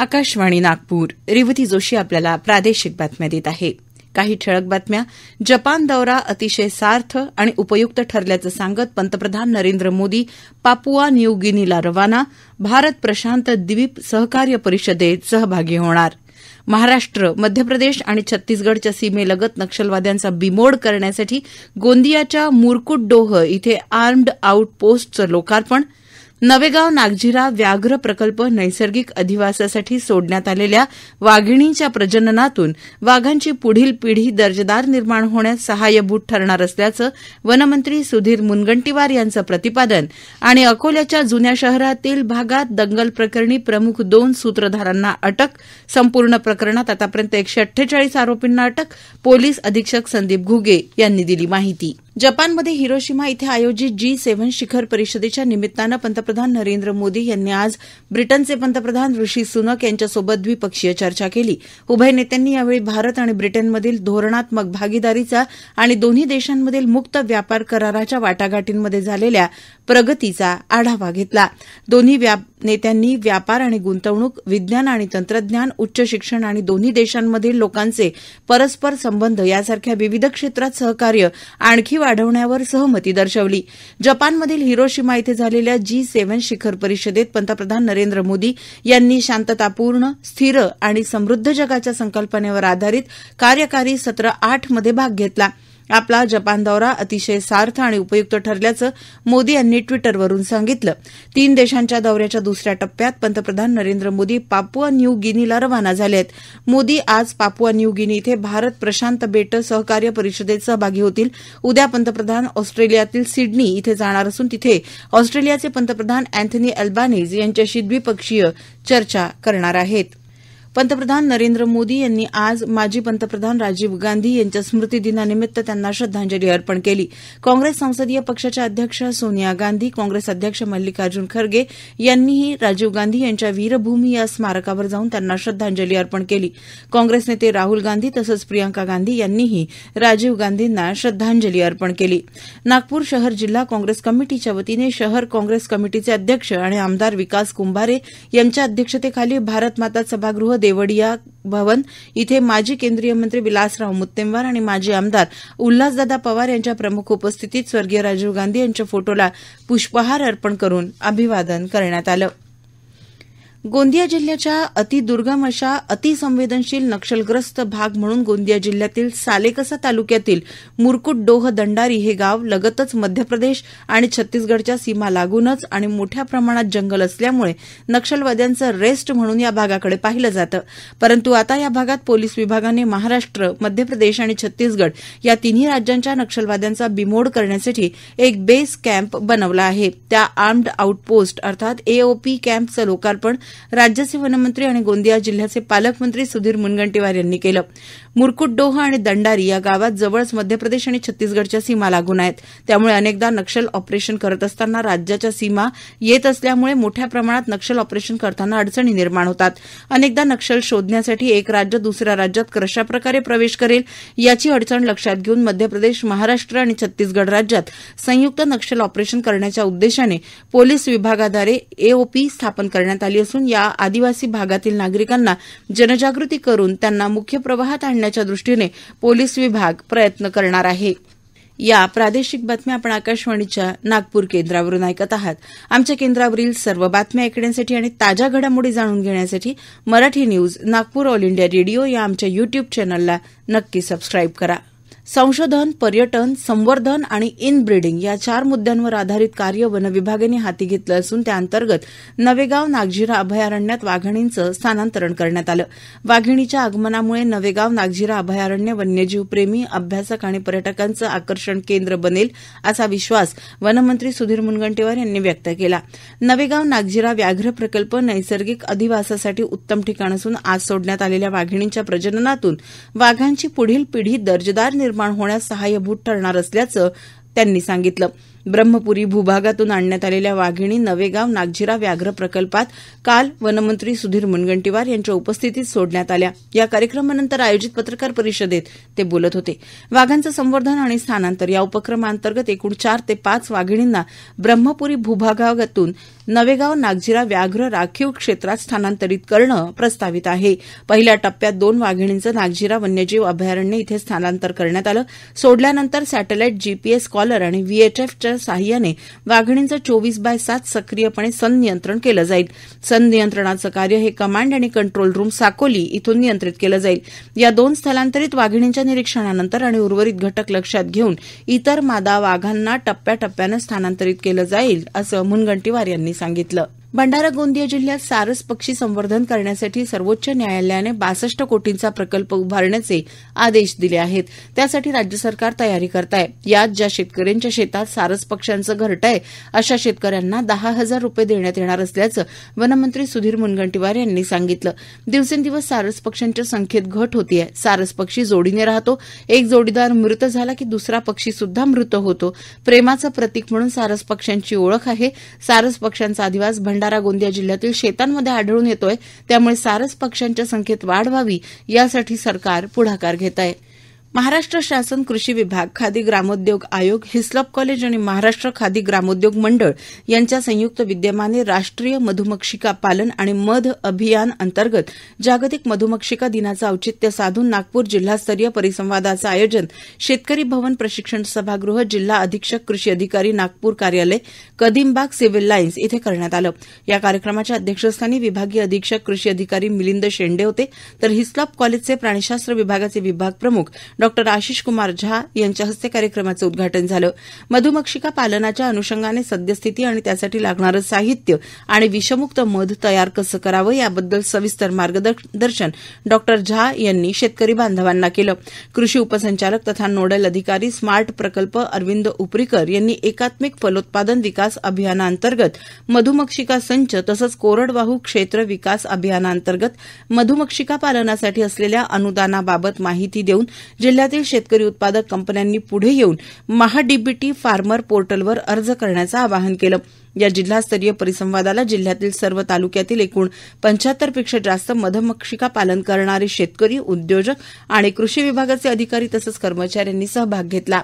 आकाशवाणी नागपूर. रेवती जोशी आपल्याला प्रादेशिक बातम्या देत आहे. काही ठळक बातम्या. जपान दौरा अतिशय सार्थ आणि उपयुक्त ठरल्याचं सांगत पंतप्रधान नरेंद्र मोदी पापुआ न्यू गिनीला रवाना. भारत प्रशांत द्वीप सहकार्य परिषदेत सहभागी होणार. महाराष्ट्र, मध्य प्रदेश आणि छत्तीसगडच्या सीमेलगत नक्षलवाद्यांचा बिमोड करण्यासाठी गोंदियाच्या मुरकुटडोह इथे आर्म्ड आउट पोस्टचं लोकार्पण. नवेगाव नागझिरा व्याघ्र प्रकल्प नैसर्गिक अधिवासासाठी सोडण्यात आलेल्या वाघिणीच्या प्रजननातून वाघांची पुढील पिढी दर्जेदार निर्माण होण्यास सहाय्यभूत ठरणार असल्याचं वनमंत्री सुधीर मुनगंटीवार यांचं प्रतिपादन. आणि अकोल्याच्या जुन्या शहरातील भागात दंगल प्रकरणी प्रमुख 2 सूत्रधारांना अटक. संपूर्ण प्रकरणात आतापर्यंत 148 आरोपींना अटक. पोलीस अधीक्षक संदीप घुगे यांनी दिली माहिती. जपानमध्ये हिरोशिमा इथे आयोजित G7 शिखर परिषदेच्या निमित्तानं पंतप्रधान नरेंद्र मोदी यांनी आज ब्रिटनचे पंतप्रधान ऋषी सुनक यांच्यासोबत द्विपक्षीय चर्चा केली. उभय नेत्यांनी यावेळी भारत आणि ब्रिटनमधील धोरणात्मक भागीदारीचा आणि दोन्ही देशांमधील मुक्त व्यापार कराराच्या वाटाघाटींमध्ये झालेल्या प्रगतीचा आढावा घेतला. दोन्ही नेत्यांनी व्यापार आणि गुंतवणूक, विज्ञान आणि तंत्रज्ञान, उच्च शिक्षण आणि दोन्ही देशांमधील लोकांचे परस्पर संबंध यासारख्या विविध क्षेत्रात सहकार्य आणखी वाढवण्यावर सहमती दर्शवली. जपानमधील हिरोशिमा इथे झालेल्या G7 शिखर परिषदेत पंतप्रधान नरेंद्र मोदी यांनी शांततापूर्ण, स्थिर आणि समृद्ध जगाच्या संकल्पनेवर आधारित कार्यकारी सत्र 8 मध्ये भाग घेतला. आपला जपान दौरा अतिशय सार्थ आणि उपयुक्त ठरल्याचं मोदी यांनी ट्विटरवरून सांगितलं. 3 देशांच्या दौऱ्याच्या दुसऱ्या टप्प्यात पंतप्रधान नरेंद्र मोदी पापुआ न्यू गिनीला रवाना झाले आहेत. मोदी आज पापुआ न्यू गिनी इथे भारत प्रशांत बेटं सहकार्य परिषदेत सहभागी होतील. उद्या पंतप्रधान ऑस्ट्रेलियातील सिडनी इथे जाणार असून तिथे ऑस्ट्रेलियाचे पंतप्रधान अँथनी अल्बानीज यांच्याशी द्विपक्षीय चर्चा करणार आहेत. पंतप्रधान नरेंद्र मोदी यांनी आज माजी पंतप्रधान राजीव गांधी यांच्या स्मृतिदिनानिमित्त त्यांना श्रद्धांजली अर्पण केली. काँग्रेस संसदीय पक्षाच्या अध्यक्ष सोनिया गांधी, काँग्रेस अध्यक्ष मल्लिकार्जुन खरगे यांनीही राजीव गांधी यांच्या वीरभूमी या स्मारकावर जाऊन त्यांना श्रद्धांजली अर्पण केली. काँग्रेस नेते राहुल गांधी तसंच प्रियंका गांधी यांनीही राजीव गांधींना श्रद्धांजली अर्पण केली. नागपूर शहर जिल्हा काँग्रेस कमिटीच्या वतीने शहर काँग्रेस कमिटीचे अध्यक्ष आणि आमदार विकास कुंभारे यांच्या अध्यक्षतेखाली भारत माता सभागृह देवडिया भवन इथे माजी केंद्रीय मंत्री विलासराव मुत्तेमवार आणि माजी आमदार उल्हासदादा पवार यांच्या प्रमुख उपस्थितीत स्वर्गीय राजीव गांधी यांच्या फोटोला पुष्पहार अर्पण करून अभिवादन करण्यात आलं. गोंदिया जिल्ह्याच्या अतिदुर्गम अशा अतिसंवेदनशील नक्षलग्रस्त भाग म्हणून गोंदिया जिल्ह्यातील सालेकसा तालुक्यातील मुरकुटडोह दंडारी हे गाव लगतच मध्य प्रदेश आणि छत्तीसगडच्या सीमा लागूनच आणि मोठ्या प्रमाणात जंगल असल्यामुळे नक्षलवाद्यांचं रेस्ट म्हणून या भागाकडे पाहिलं जातं. परंतु आता या भागात पोलीस विभागाने महाराष्ट्र, मध्य प्रदेश आणि छत्तीसगड या तिन्ही राज्यांच्या नक्षलवाद्यांचा बिमोड करण्यासाठी एक बेस कॅम्प बनवला आहे. त्या आर्म्ड आउटपोस्ट अर्थात AOP कॅम्पचं लोकार्पण राज्याचे वनमंत्री आणि गोंदिया जिल्ह्याचे पालकमंत्री सुधीर मुनगंटीवार यांनी केलं. मुरकुटडोह आणि दंडारी या गावात जवळच मध्य प्रदेश आणि छत्तीसगडच्या सीमा लागून आहेत. त्यामुळे अनेकदा नक्षल ऑपरेशन करत असताना राज्याच्या सीमा येत असल्यामुळे मोठ्या प्रमाणात नक्षल ऑपरेशन करताना अडचणी निर्माण होतात. अनेकदा नक्षल शोधण्यासाठी एक राज्य दुसऱ्या राज्यात कशाप्रकारे प्रवेश करेल याची अडचण लक्षात घेऊन मध्य प्रदेश, महाराष्ट्र आणि छत्तीसगड राज्यात संयुक्त नक्षल ऑपरेशन करण्याच्या उद्देशाने पोलीस विभागाद्वारे AOP स्थापन करण्यात आली असून या आदिवासी भागातील नागरिकांना जनजागृती करून त्यांना मुख्य प्रवाहात आणण्याच्या दृष्टीने पोलीस विभाग प्रयत्न करणार आहे. या प्रादेशिक बातम्या आपण आकाशवाणीच्या नागपूर केंद्रावरून ऐकत आहात. आमच्या केंद्रावरील सर्व बातम्या ऐकण्यासाठी आणि ताज्या घडामोडी जाणून घेण्यासाठी Marathi news Nagpur all India radio या आमच्या युट्यूब चॅनलला नक्की सबस्क्राईब करा. संशोधन, पर्यटन, संवर्धन आणि इनब्रीडिंग या 4 मुद्द्यांवर आधारित कार्य वनविभागाने हाती घेतलं असून त्याअंतर्गत नवेगाव नागझिरा अभयारण्यात वाघिणींचं स्थानांतरण करण्यात आलं. वाघिणीच्या आगमनामुळे नवेगाव नागझिरा अभयारण्य वन्यजीव प्रेमी, अभ्यासक आणि पर्यटकांचं आकर्षण केंद्र बनेल असा विश्वास वनमंत्री सुधीर मुनगंटीवार यांनी व्यक्त केला. नवेगाव नागझिरा व्याघ्र प्रकल्प नैसर्गिक अधिवासासाठी उत्तम ठिकाण असून आज सोडण्यात आलेल्या वाघिणींच्या प्रजननातून वाघांची पुढील पिढी दर्जेदार निर्माण होण्यास सहाय्यभूत ठरणार असल्याचं त्यांनी सांगितलं. ब्रह्मपुरी भूभागातून आणण्यात आलेल्या वाघिणी नवेगाव नागझिरा व्याघ्र प्रकल्पात काल वनमंत्री सुधीर मुनगंटीवार यांच्या उपस्थितीत सोडण्यात आल्या. या कार्यक्रमानंतर आयोजित पत्रकार परिषदेत ते बोलत होते. वाघांचं संवर्धन आणि स्थानांतर या उपक्रमांतर्गत एकूण 4 ते 5 वाघिणींना ब्रह्मपुरी भूभागातून नवेगाव नागझिरा व्याघ्र राखीव क्षेत्रात स्थानांतरित करणं प्रस्तावित आहे. पहिल्या टप्प्यात 2 वाघिणींचं नागझिरा वन्यजीव अभयारण्य इथे स्थलांतर करण्यात आलं. सोडल्यानंतर सॅटेलाइट जीपीएस कॉलर आणि व्हीएचएफच्या सहाय्याने वाघिणींचं 24/7 सक्रियपणे संनियंत्रण केलं जाईल. संनियंत्रणाचं कार्य हे कमांड आणि कंट्रोल रूम साकोली इथून नियंत्रित केलं जाईल. या 2 स्थलांतरित वाघिणींच्या निरीक्षणानंतर आणि उर्वरित घटक लक्षात घेऊन इतर मादा वाघांना टप्प्याटप्प्यानं स्थानांतरित केलं जाईल असं मुनगंटीवार यांनी सांगितलं. भंडारा गोंदिया जिल्ह्यात सारस पक्षी संवर्धन करण्यासाठी सर्वोच्च न्यायालयाने 62 कोटींचा प्रकल्प उभारण्याचे आदेश दिले आहेत. त्यासाठी राज्य सरकार तयारी करत आहे. यात ज्या शेतकऱ्यांच्या शेतात सारस पक्ष्यांचं घरटं आहे अशा शेतकऱ्यांना 10,000 रुपये देण्यात येणार असल्याचं वनमंत्री सुधीर मुनगंटीवार यांनी सांगितलं. दिवसेंदिवस सारस पक्ष्यांच्या संख्येत घट होतीये. सारस पक्षी जोडीने राहतो. एक जोडीदार मृत झाला की दुसरा पक्षी सुद्धा मृत होतो. प्रेमाचं प्रतीक म्हणून सारस पक्ष्यांची ओळख आहे. सारस पक्ष्यांचा अधिवास भंडारा गोंदिया जिल्ह्यातील शेतांमध्ये आढळून येतोय. त्यामुळे सारस पक्ष्यांच्या संख्येत वाढ व्हावी यासाठी सरकार पुढाकार घेत आहे. महाराष्ट्र शासन कृषी विभाग, खादी ग्रामोद्योग आयोग, हिस्लॉप कॉलेज आणि महाराष्ट्र खादी ग्रामोद्योग मंडळ यांच्या संयुक्त विद्यमाने राष्ट्रीय मधुमक्षिका पालन आणि मध अभियान अंतर्गत जागतिक मधुमक्षिका दिनाचं औचित्य साधून नागपूर जिल्हास्तरीय परिसंवादाचं आयोजन शेतकरी भवन प्रशिक्षण सभागृह, जिल्हा अधीक्षक कृषी अधिकारी नागपूर कार्यालय, कदीमबाग सिव्हिल लाईन्स इथे करण्यात आलं. या कार्यक्रमाच्या अध्यक्षस्थानी विभागीय अधीक्षक कृषी अधिकारी मिलिंद शेंडे होते. तर हिस्लॉप कॉलेजचे प्राणीशास्त्र विभागाचे विभाग प्रमुख डॉ. आशिष कुमार झा यांच्या हस्ते कार्यक्रमाचं उद्घाटन झालं. मधुमक्षिका पालनाच्या अनुषंगाने सद्यस्थिती आणि त्यासाठी लागणारं साहित्य आणि विषमुक्त मध तयार कसं करावं याबद्दल सविस्तर मार्गदर्शन डॉ. झा यांनी शेतकरी बांधवांना केलं. कृषी उपसंचालक तथा नोडल अधिकारी स्मार्ट प्रकल्प अरविंद उपरीकर यांनी एकात्मिक फलोत्पादन विकास अभियानांतर्गत मधुमक्षिका संच तसंच कोरडवाहू क्षेत्र विकास अभियानांतर्गत मधुमक्षिका पालनासाठी असलेल्या अनुदानाबाबत माहिती देऊन जिल्ह्यातील शेतकरी उत्पादक कंपन्यांनी पुढे येऊन महाडीबीटी फार्मर पोर्टलवर अर्ज करण्याचं आवाहन केलं. या जिल्हास्तरीय परिसंवादाला जिल्ह्यातील सर्व तालुक्यातील एकूण 75 पेक्षा जास्त मधुमक्षिका पालन करणारे शेतकरी, उद्योजक आणि कृषी विभागाचे अधिकारी तसंच कर्मचाऱ्यांनी सहभाग घेतला.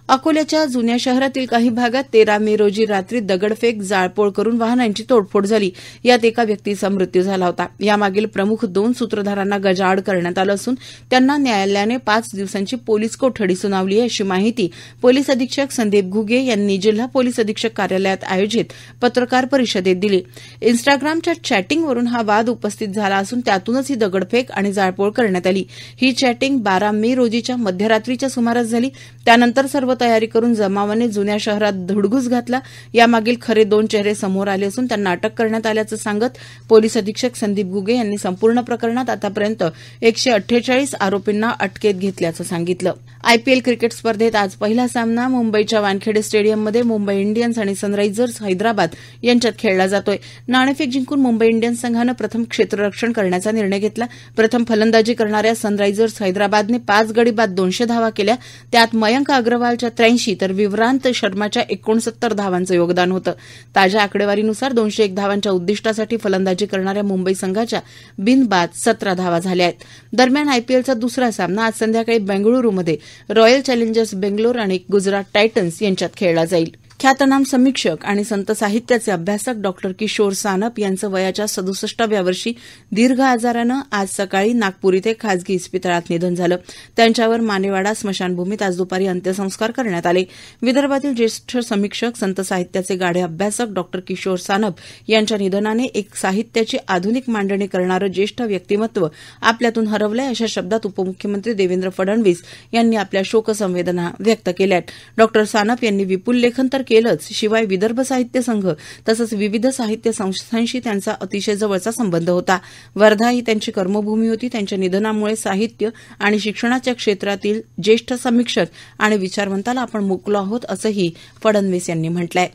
अकोल्याच्या जुन्या शहरातील काही भागात 13 मे रोजी रात्री दगडफेक, जाळपोळ करून वाहनांची तोडफोड झाली. यात एका व्यक्तीचा मृत्यू झाला होता. यामागील प्रमुख 2 सूत्रधारांना गजाआड करण्यात आलं असून त्यांना न्यायालयाने 5 दिवसांची पोलीस कोठडी सुनावली आहे, अशी माहिती पोलीस अधीक्षक संदीप घुगे यांनी जिल्हा पोलीस अधीक्षक कार्यालयात आयोजित पत्रकार परिषदेत दिली. इन्स्टाग्रामच्या चॅटिंगवरून हा वाद उपस्थित झाला असून त्यातूनच ही दगडफेक आणि जाळपोळ करण्यात आली. ही चॅटिंग 12 मे रोजीच्या मध्यरात्रीच्या सुमारास झाली. त्यानंतर सर्व तयारी करून जमावाने जुन्या शहरात धुडगूस घातला. यामागील खरे 2 चेहरे समोर आले असून त्यांना अटक करण्यात आल्याचं सांगत पोलीस अधीक्षक संदीप घुगे यांनी संपूर्ण प्रकरणात आतापर्यंत 148 आरोपींना अटकेत घेतल्याचं सांगितलं. आयपीएल क्रिकेट स्पर्धेत आज पहिला सामना मुंबईच्या वानखेडे स्टेडियममध्ये मुंबई इंडियन्स आणि सनरायझर्स हैदराबाद यांच्यात खेळला जातोय. नाणेफेक जिंकून मुंबई इंडियन्स संघानं प्रथम क्षेत्ररक्षण करण्याचा निर्णय घेतला. प्रथम फलंदाजी करणाऱ्या सनरायझर्स हैदराबादने 5 गडी बाद 200 धावा केल्या. त्यात मयंक अग्रवालच्या 83 तर विव्रांत शर्माच्या 69 धावांचं योगदान होतं. ताज्या आकडेवारीनुसार 201 धावांच्या उद्दिष्टासाठी फलंदाजी करणाऱ्या मुंबई संघाच्या बिनबाद 17 धावा झाल्या आहेत. दरम्यान आयपीएलचा दुसरा सामना आज संध्याकाळी बेंगळुरूमध्ये रॉयल चॅलेंजर्स बेंगलोर आणि गुजरात टायटन्स यांच्यात खेळला जाईल. ख्यातनाम समीक्षक आणि संत साहित्याचे अभ्यासक डॉ. किशोर सानप यांचं वयाच्या 67व्या वर्षी दीर्घ आजारानं आज सकाळी नागपूर इथे खासगी इस्पितळात निधन झालं. त्यांच्यावर मानेवाडा स्मशानभूमीत आज दुपारी अंत्यसंस्कार करण्यात आले. विदर्भातील ज्येष्ठ समीक्षक, संत साहित्याचे गाढे अभ्यासक डॉ. किशोर सानप यांच्या निधनाने एक साहित्याची आधुनिक मांडणी करणारं ज्येष्ठ व्यक्तिमत्व आपल्यातून हरवलंय, अशा शब्दात उपमुख्यमंत्री देवेंद्र फडणवीस यांनी आपल्या शोकसंवेदना व्यक्त केल्या आहेत. डॉ. सानप यांनी विपुल लेखन तर केलंच, शिवाय विदर्भ साहित्य संघ तसंच विविध साहित्य संस्थांशी त्यांचा अतिशय जवळचा संबंध होता. वर्धा ही त्यांची कर्मभूमी होती. त्यांच्या निधनामुळे साहित्य आणि शिक्षणाच्या क्षेत्रातील ज्येष्ठ समीक्षक आणि विचारवंताला आपण मुकलो आहोत, असंही फडणवीस यांनी म्हटलंय.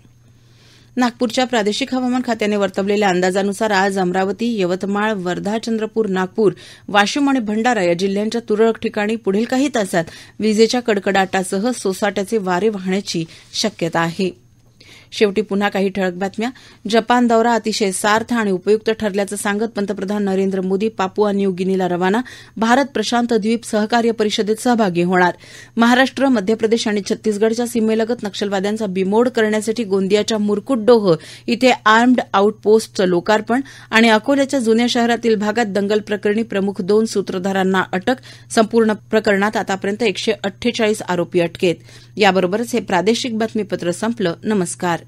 नागपूरच्या प्रादेशिक हवामान खात्याने वर्तवलेल्या अंदाजानुसार आज अमरावती, यवतमाळ, वर्धा, चंद्रपूर, नागपूर, वाशिम आणि भंडारा या जिल्ह्यांच्या तुरळक ठिकाणी पुढील काही तासात विजेच्या कडकडाटासह सोसाट्याचे वारे वाहण्याची शक्यता आहे. शेवटी पुन्हा काही ठळक बातम्या. जपान दौरा अतिशय सार्थ आणि उपयुक्त ठरल्याचं सांगत पंतप्रधान नरेंद्र मोदी पापुआ न्यू गिनीला रवाना. भारत प्रशांत द्वीप सहकार्य परिषदेत सहभागी होणार. महाराष्ट्र, मध्य प्रदेश आणि छत्तीसगडच्या सीमेलगत नक्षलवाद्यांचा बिमोड करण्यासाठी गोंदियाच्या मुरकुटडोह इथे आर्म्ड आउटपोस्टचं लोकार्पण आणि अकोल्याच्या जुन्या शहरातील भागात दंगल प्रकरणी प्रमुख 2 सूत्रधारांना अटक. संपूर्ण प्रकरणात आतापर्यंत 148 आरोपी अटकेत. याबरोबरच हे प्रादेशिक बातमीपत्र संपलं. नमस्कार.